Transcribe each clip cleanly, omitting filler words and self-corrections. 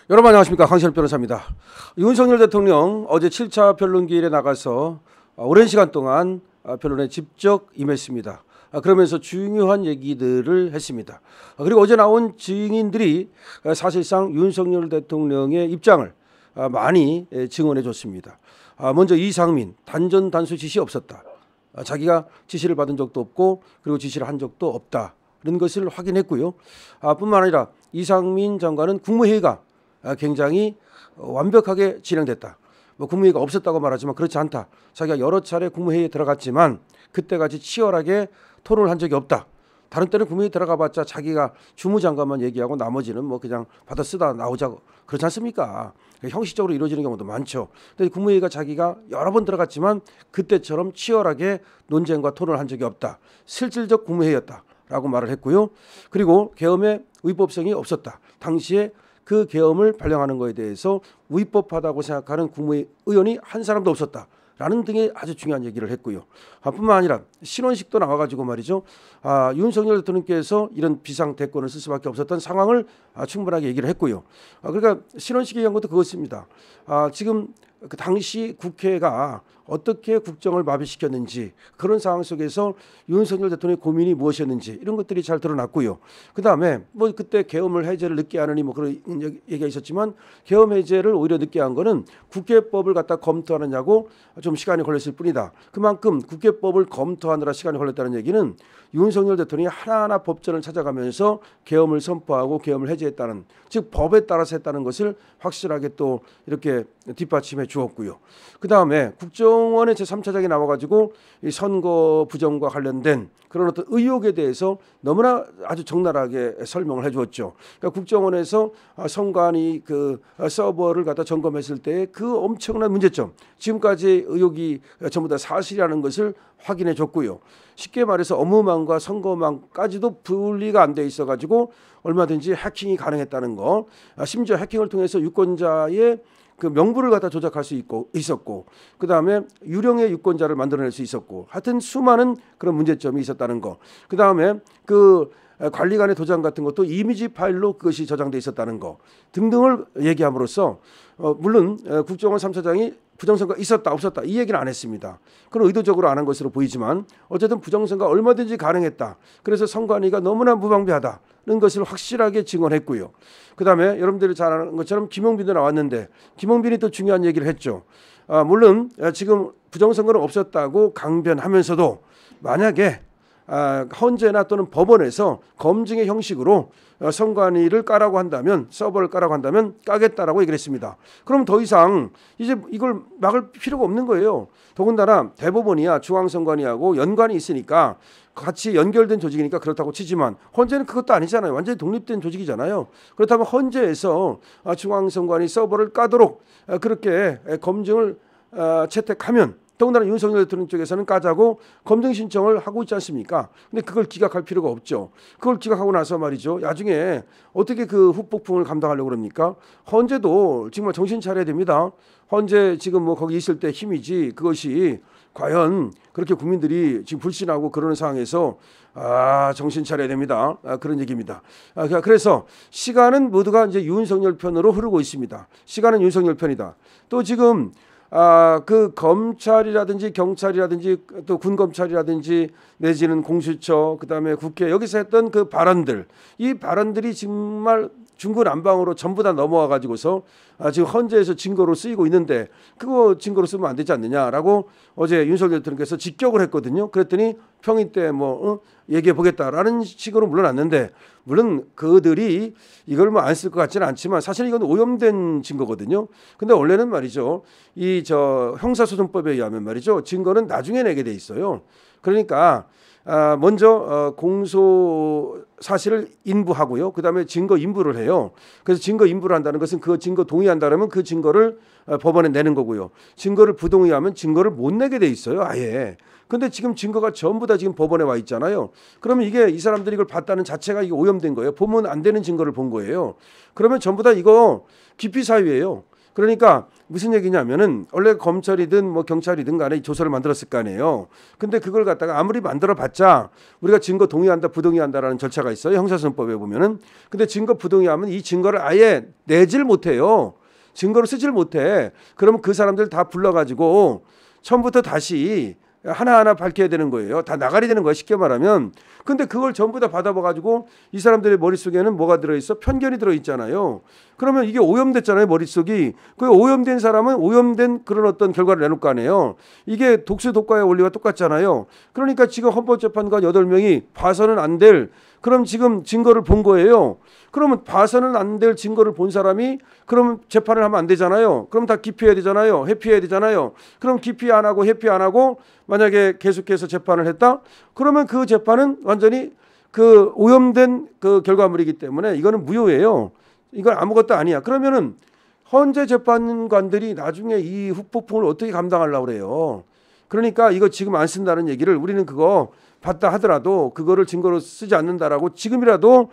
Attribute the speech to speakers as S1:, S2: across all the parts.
S1: 여러분 안녕하십니까, 강신업 변호사입니다. 윤석열 대통령 어제 7차 변론기일에 나가서 오랜 시간 동안 변론에 직접 임했습니다. 그러면서 중요한 얘기들을 했습니다. 그리고 어제 나온 증인들이 사실상 윤석열 대통령의 입장을 많이 증언해 줬습니다. 먼저 이상민, 단전 단수 지시 없었다. 자기가 지시를 받은 적도 없고 그리고 지시를 한 적도 없다. 이런 것을 확인했고요. 뿐만 아니라 이상민 장관은 국무회의가 굉장히 완벽하게 진행됐다. 국무회의가 없었다고 말하지만 그렇지 않다. 자기가 여러 차례 국무회의에 들어갔지만 그때같이 치열하게 토론을 한 적이 없다. 다른 때는 국무회의 들어가봤자 자기가 주무장관만 얘기하고 나머지는 뭐 그냥 받아 쓰다 나오자고 그렇지 않습니까? 형식적으로 이루어지는 경우도 많죠. 근데 국무회의가 자기가 여러 번 들어갔지만 그때처럼 치열하게 논쟁과 토론을 한 적이 없다. 실질적 국무회의였다라고 말을 했고요. 그리고 계엄의 위법성이 없었다. 당시에 그 계엄을 발령하는 것에 대해서 위법하다고 생각하는 국무의원이 한 사람도 없었다라는 등의 아주 중요한 얘기를 했고요. 뿐만 아니라 신원식도 나와가지고 말이죠. 윤석열 대통령께서 이런 비상대권을 쓸 수밖에 없었던 상황을 충분하게 얘기를 했고요. 그러니까 신원식에 의한 것도 그것입니다. 지금 그 당시 국회가 어떻게 국정을 마비시켰는지 그런 상황 속에서 윤석열 대통령의 고민이 무엇이었는지 이런 것들이 잘 드러났고요. 그다음에 뭐 그때 계엄을 해제를 늦게 하느니 뭐 그런 얘기가 있었지만 계엄 해제를 오히려 늦게 한 거는 국회법을 갖다 검토하느냐고 좀 시간이 걸렸을 뿐이다. 그만큼 국회법을 검토하느라 시간이 걸렸다는 얘기는 윤석열 대통령이 하나하나 법전을 찾아가면서 계엄을 선포하고 계엄을 해제했다는, 즉 법에 따라서 했다는 것을 확실하게 또 이렇게 뒷받침해 주었고요. 그다음에 국정원의 제3차장이 나와가지고 이 선거 부정과 관련된 그런 어떤 의혹에 대해서 너무나 아주 적나라하게 설명을 해주었죠. 그러니까 국정원에서 선관위 그 서버를 갖다 점검했을 때 그 엄청난 문제점, 지금까지 의혹이 전부 다 사실이라는 것을 확인해 줬고요. 쉽게 말해서 업무망과 선거망까지도 분리가 안 돼 있어가지고 얼마든지 해킹이 가능했다는 거, 심지어 해킹을 통해서 유권자의 그 명부를 갖다 조작할 수 있었고, 그 다음에 유령의 유권자를 만들어낼 수 있었고, 하여튼 수많은 그런 문제점이 있었다는 거. 그 다음에 그 관리관의 도장 같은 것도 이미지 파일로 그것이 저장돼 있었다는 거 등등을 얘기함으로써 물론 국정원 3차장이 부정선거 있었다 없었다 이 얘기는 안 했습니다. 그건 의도적으로 안 한 것으로 보이지만 어쨌든 부정선거 얼마든지 가능했다. 그래서 선관위가 너무나 무방비하다는 것을 확실하게 증언했고요. 그다음에 여러분들이 잘 아는 것처럼 김용빈도 나왔는데 김용빈이 또 중요한 얘기를 했죠. 물론 지금 부정선거는 없었다고 강변하면서도 만약에 헌재나 또는 법원에서 검증의 형식으로 선관위를 까라고 한다면, 서버를 까라고 한다면 까겠다라고 얘기를 했습니다. 그럼 더 이상 이제 이걸 막을 필요가 없는 거예요. 더군다나 대법원이야 중앙선관위하고 연관이 있으니까 같이 연결된 조직이니까 그렇다고 치지만 헌재는 그것도 아니잖아요. 완전히 독립된 조직이잖아요. 그렇다면 헌재에서 중앙선관위 서버를 까도록 그렇게 검증을 채택하면, 더군다나 윤석열 대통령 쪽에서는 까자고 검증 신청을 하고 있지 않습니까? 근데 그걸 기각할 필요가 없죠. 그걸 기각하고 나서 말이죠. 나중에 어떻게 그 후폭풍을 감당하려고 그럽니까? 헌재도 정말 정신 차려야 됩니다. 헌재 지금 뭐 거기 있을 때 힘이지 그것이 과연 그렇게 국민들이 지금 불신하고 그러는 상황에서 정신 차려야 됩니다. 그런 얘기입니다. 그래서 시간은 모두가 이제 윤석열 편으로 흐르고 있습니다. 시간은 윤석열 편이다. 또 지금 그 검찰이라든지 경찰이라든지 또 군검찰이라든지 내지는 공수처 그다음에 국회 여기서 했던 그 발언들, 이 발언들이 정말 중구난방으로 전부 다 넘어와 가지고서 지금 헌재에서 증거로 쓰이고 있는데 그거 증거로 쓰면 안 되지 않느냐라고 어제 윤석열 대통령께서 직격을 했거든요. 그랬더니 평의 때 뭐 얘기해 보겠다라는 식으로 물러났는데, 물론 그들이 이걸 뭐 안 쓸 것 같지는 않지만 사실 이건 오염된 증거거든요. 근데 원래는 말이죠, 이 형사소송법에 의하면 말이죠, 증거는 나중에 내게 돼 있어요. 그러니까 먼저 공소 사실을 인부하고요. 그다음에 증거 인부를 해요. 그래서 증거 인부를 한다는 것은 그 증거 동의한다면 그 증거를 법원에 내는 거고요. 증거를 부동의하면 증거를 못 내게 돼 있어요. 아예. 근데 지금 증거가 전부 다 지금 법원에 와 있잖아요. 그러면 이게 이 사람들이 이걸 봤다는 자체가 이게 오염된 거예요. 보면 안 되는 증거를 본 거예요. 그러면 전부 다 이거 기피 사유예요. 그러니까 무슨 얘기냐면은 원래 검찰이든 뭐 경찰이든 간에 조서를 만들었을 거 아니에요. 근데 그걸 갖다가 아무리 만들어 봤자 우리가 증거 동의한다 부동의한다라는 절차가 있어요. 형사소송법에 보면은. 근데 증거 부동의하면 이 증거를 아예 내질 못해요. 증거로 쓰질 못해. 그러면 그 사람들 다 불러가지고 처음부터 다시 하나하나 밝혀야 되는 거예요. 다 나가리 되는 거예요. 쉽게 말하면. 근데 그걸 전부 다 받아봐가지고 이 사람들의 머릿속에는 뭐가 들어있어? 편견이 들어있잖아요. 그러면 이게 오염됐잖아요. 머릿속이. 그 오염된 사람은 오염된 그런 어떤 결과를 내놓을 거 아니에요. 이게 독수 독과의 원리와 똑같잖아요. 그러니까 지금 헌법재판관 8명이 봐서는 안 될 그럼 지금 증거를 본 거예요. 그러면 봐서는 안 될 증거를 본 사람이 그럼 재판을 하면 안 되잖아요. 그럼 다 기피해야 되잖아요. 회피해야 되잖아요. 그럼 기피 안 하고 회피 안 하고 만약에 계속해서 재판을 했다? 그러면 그 재판은 완전히 그 오염된 그 결과물이기 때문에 이거는 무효예요. 이건 아무것도 아니야. 그러면은 헌재 재판관들이 나중에 이 후폭풍을 어떻게 감당하려고 그래요. 그러니까 이거 지금 안 쓴다는 얘기를 우리는 그거 봤다 하더라도 그거를 증거로 쓰지 않는다라고 지금이라도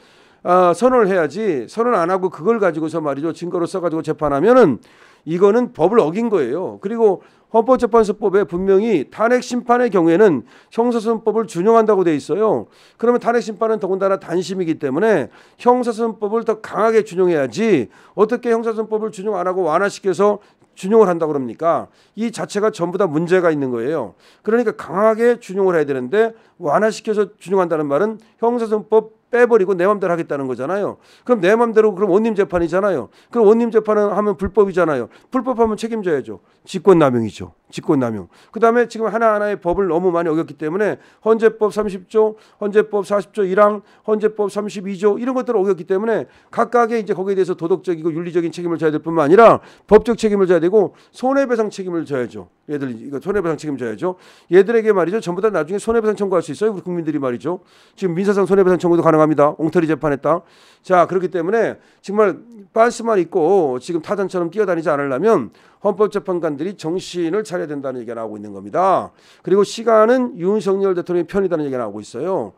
S1: 선언을 해야지. 선언 안 하고 그걸 가지고서 말이죠. 증거로 써가지고 재판하면은 이거는 법을 어긴 거예요. 그리고 헌법재판소법에 분명히 탄핵 심판의 경우에는 형사소송법을 준용한다고 돼 있어요. 그러면 탄핵 심판은 더군다나 단심이기 때문에 형사소송법을 더 강하게 준용해야지 어떻게 형사소송법을 준용 안 하고 완화시켜서 준용을 한다고 그럽니까? 이 자체가 전부 다 문제가 있는 거예요. 그러니까 강하게 준용을 해야 되는데 완화시켜서 준용한다는 말은 형사소송법 빼버리고 내 맘대로 하겠다는 거잖아요. 그럼 내 맘대로 그럼 원님 재판이잖아요. 그럼 원님 재판은 하면 불법이잖아요. 불법하면 책임져야죠. 직권남용이죠. 직권남용. 그다음에 지금 하나하나의 법을 너무 많이 어겼기 때문에 헌재법 30조, 헌재법 40조 1항, 헌재법 32조 이런 것들을 어겼기 때문에 각각의 이제 거기에 대해서 도덕적이고 윤리적인 책임을 져야 될 뿐만 아니라 법적 책임을 져야 되고 손해배상 책임을 져야죠. 얘들 이거 손해배상 책임져야죠. 얘들에게 말이죠. 전부 다 나중에 손해배상 청구할 수 있어요. 우리 국민들이 말이죠. 지금 민사상 손해배상 청구도 가능합니다. 옹털이 재판했다. 자, 그렇기 때문에 정말 빤스만 있고 지금 타잔처럼 뛰어다니지 않으려면 헌법재판관들이 정신을 차려야 된다는 얘기가 나오고 있는 겁니다. 그리고 시간은 윤석열 대통령의 편이다는 얘기가 나오고 있어요.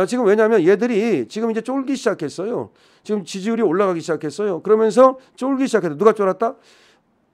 S1: 지금 왜냐하면 얘들이 지금 이제 쫄기 시작했어요. 지금 지지율이 올라가기 시작했어요. 그러면서 쫄기 시작했다. 누가 쫄았다?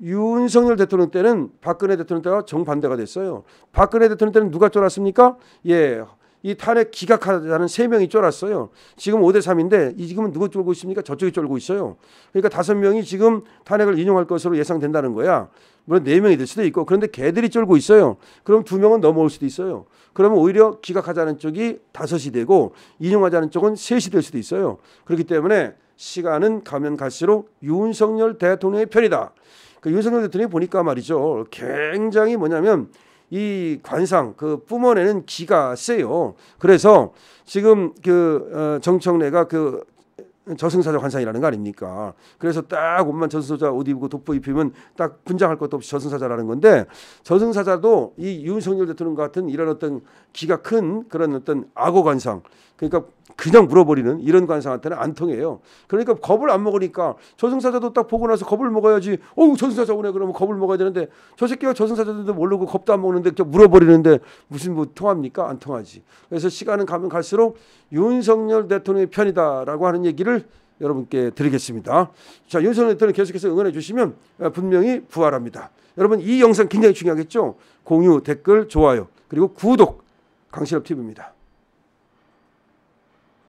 S1: 윤석열 대통령 때는 박근혜 대통령 때와 정반대가 됐어요. 박근혜 대통령 때는 누가 쫄았습니까? 예, 이 탄핵 기각하자는 3명이 쫄았어요. 지금 5대3인데 지금은 누가 쫄고 있습니까? 저쪽이 쫄고 있어요. 그러니까 5명이 지금 탄핵을 인용할 것으로 예상된다는 거야. 물론 4명이 될 수도 있고 그런데 걔들이 쫄고 있어요. 그럼 2명은 넘어올 수도 있어요. 그러면 오히려 기각하자는 쪽이 5이 되고 인용하자는 쪽은 3이 될 수도 있어요. 그렇기 때문에 시간은 가면 갈수록 윤석열 대통령의 편이다. 그 윤석열 대통령이 보니까 말이죠. 굉장히 뭐냐면 이 관상 그 뿜어내는 기가 세요. 그래서 지금 그 정청래가 그 저승사자 관상이라는 거 아닙니까? 그래서 딱 옷만 저승사자 옷 입고 돋보 입히면 딱 분장할 것도 없이 저승사자라는 건데 저승사자도 이 윤석열 대통령 같은 이런 어떤 기가 큰 그런 어떤 악어 관상 그러니까 그냥 물어버리는 이런 관상한테는 안 통해요. 그러니까 겁을 안 먹으니까 저승사자도 딱 보고 나서 겁을 먹어야지. 저승사자 오네 그러면 겁을 먹어야 되는데 저 새끼가 저승사자도 모르고 겁도 안 먹는데 물어버리는데 무슨 뭐 통합니까? 안 통하지. 그래서 시간은 가면 갈수록 윤석열 대통령의 편이다라고 하는 얘기를 여러분께 드리겠습니다. 자, 윤석열 대통령 계속해서 응원해 주시면 분명히 부활합니다. 여러분 이 영상 굉장히 중요하겠죠? 공유, 댓글, 좋아요 그리고 구독 강신업 TV입니다.